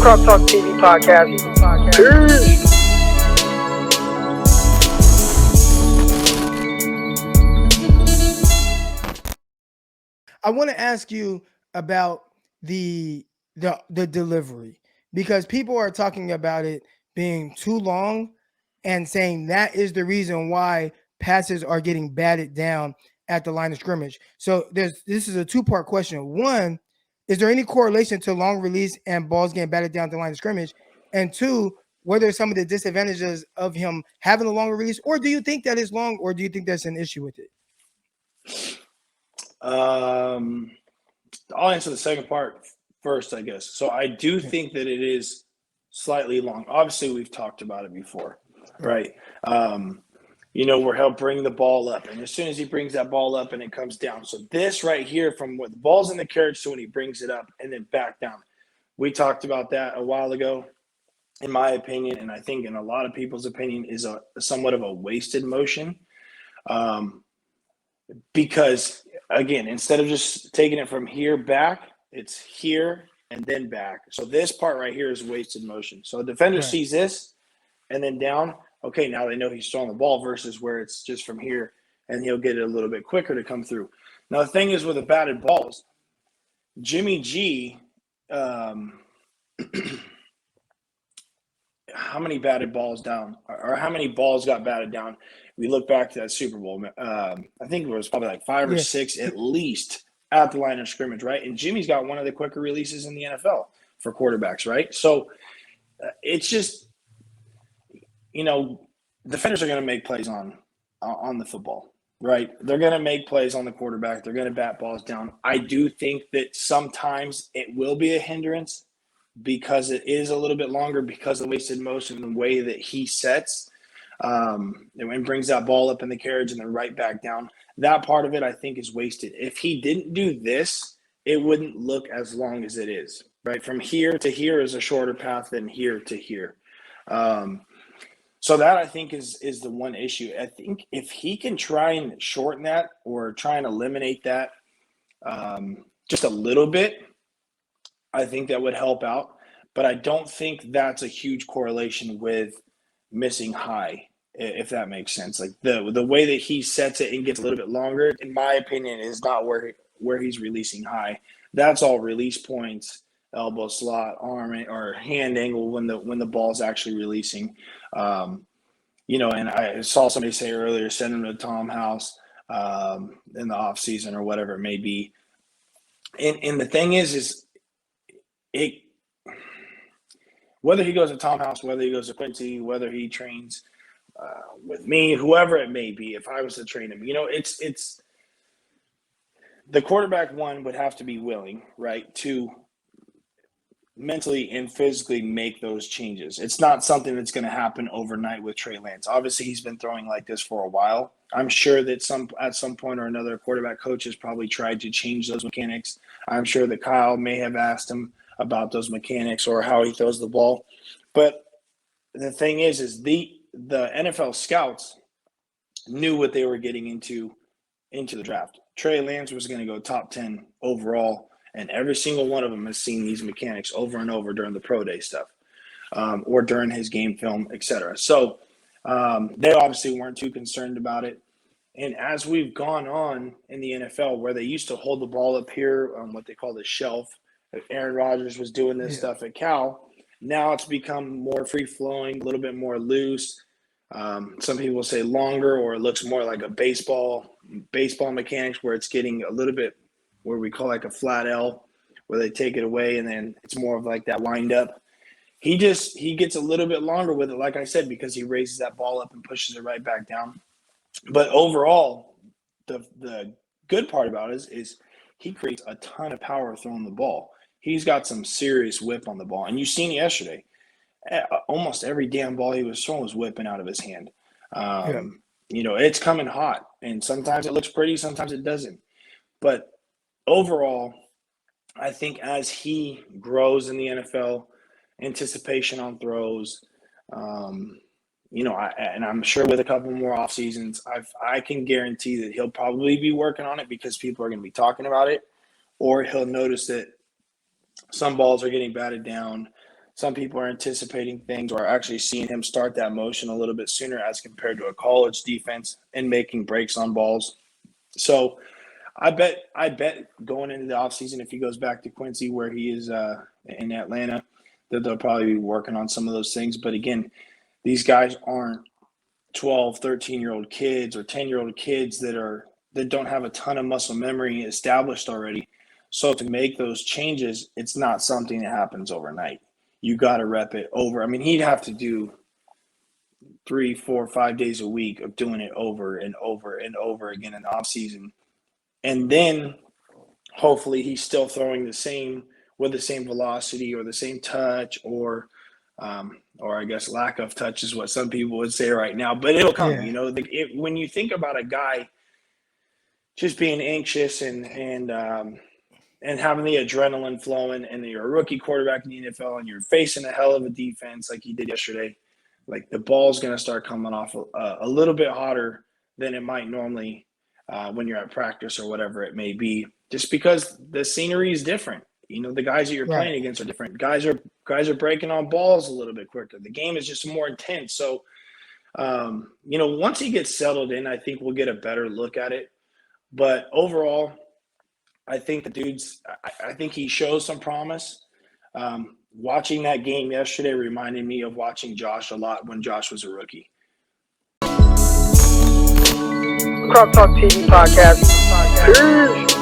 Cross Talk TV podcast. Peace. I want to ask you about the delivery, because people are talking about it being too long and saying that is the reason why passes are getting batted down at the line of scrimmage. So this is a two-part question. One, is there any correlation to long release and balls getting batted down at the line of scrimmage? And two, what are some of the disadvantages of him having a longer release, or do you think that is long, or do you think that's an issue with it? I'll answer the second part first, I guess. So I do think that it is slightly long. Obviously, we've talked about it before, right? Where he'll bring the ball up, and as soon as he brings that ball up and it comes down. So this right here, from what the ball's in the carriage to when he brings it up and then back down. We talked about that a while ago. In my opinion, and I think in a lot of people's opinion, is a somewhat of a wasted motion. Because again, instead of just taking it from here back, it's here and then back. So this part right here is wasted motion. So a defender sees this and then down. Okay, now they know he's throwing the ball versus where it's just from here, and he'll get it a little bit quicker to come through. Now the thing is with the batted balls, Jimmy G, how many batted balls down, or how many balls got batted down? We look back to that Super Bowl. I think it was probably like 5 or 6 at least at the line of scrimmage, right? And Jimmy's got one of the quicker releases in the NFL for quarterbacks, right? So it's just, defenders are going to make plays on the football, right? They're going to make plays on the quarterback. They're going to bat balls down. I do think that sometimes it will be a hindrance because it is a little bit longer because of the wasted motion and the way that he sets and brings that ball up in the carriage and then right back down. That part of it, I think, is wasted. If he didn't do this, it wouldn't look as long as it is, right? From here to here is a shorter path than here to here. So that, I think, is the one issue. I think if he can try and shorten that or try and eliminate that just a little bit, I think that would help out. But I don't think that's a huge correlation with missing high, if that makes sense. Like the way that he sets it and gets a little bit longer, in my opinion, is not where he's releasing high. That's all release points, elbow slot, arm or hand angle when the ball's actually releasing. And I saw somebody say earlier, send him to Tom House in the off season or whatever it may be. And the thing is it. Whether he goes to Tom House, whether he goes to Quincy, whether he trains with me, whoever it may be, if I was to train him, it's the quarterback one would have to be willing, right, to mentally and physically make those changes. It's not something that's going to happen overnight with Trey Lance. Obviously, he's been throwing like this for a while. I'm sure that at some point or another, quarterback coach has probably tried to change those mechanics. I'm sure that Kyle may have asked him about those mechanics or how he throws the ball. But the thing is the NFL scouts knew what they were getting into the draft. Trey Lance was going to go top 10 overall, and every single one of them has seen these mechanics over and over during the pro day stuff or during his game film, etc. So they obviously weren't too concerned about it. And as we've gone on in the NFL, where they used to hold the ball up here on what they call the shelf, Aaron Rodgers was doing this stuff at Cal. Now it's become more free-flowing, a little bit more loose. Some people say longer, or it looks more like a baseball mechanics, where it's getting a little bit where we call like a flat L, where they take it away and then it's more of like that wind up. He gets a little bit longer with it, like I said, because he raises that ball up and pushes it right back down. But overall, the good part about it is he creates a ton of power throwing the ball. He's got some serious whip on the ball. And you've seen it yesterday. Almost every damn ball he was throwing was whipping out of his hand. It's coming hot. And sometimes it looks pretty, sometimes it doesn't. But overall, I think as he grows in the NFL, anticipation on throws, and I'm sure with a couple more off seasons, I can guarantee that he'll probably be working on it because people are going to be talking about it, or he'll notice that some balls are getting batted down, Some people are anticipating things or actually seeing him start that motion a little bit sooner as compared to a college defense and making breaks on balls. So I bet going into the offseason, if he goes back to Quincy where he is in Atlanta, that they'll probably be working on some of those things. But again, these guys aren't 12, 13-year-old kids or 10-year-old kids that don't have a ton of muscle memory established already. So to make those changes, it's not something that happens overnight. You got to rep it over. I mean, he'd have to do 3, 4, 5 days a week of doing it over and over and over again in the off season. And then hopefully he's still throwing with the same velocity or the same touch or I guess lack of touch is what some people would say right now, but it'll come. Yeah. When you think about a guy just being anxious and having the adrenaline flowing, and you're a rookie quarterback in the NFL and you're facing a hell of a defense like you did yesterday, like the ball's going to start coming off a little bit hotter than it might normally when you're at practice or whatever it may be, just because the scenery is different. The guys that you're playing against are different. Guys are breaking on balls a little bit quicker. The game is just more intense. So, once he gets settled in, I think we'll get a better look at it. But overall, I think I think he shows some promise. Watching that game yesterday reminded me of watching Josh a lot when Josh was a rookie. Crock Talk TV podcast. Peace.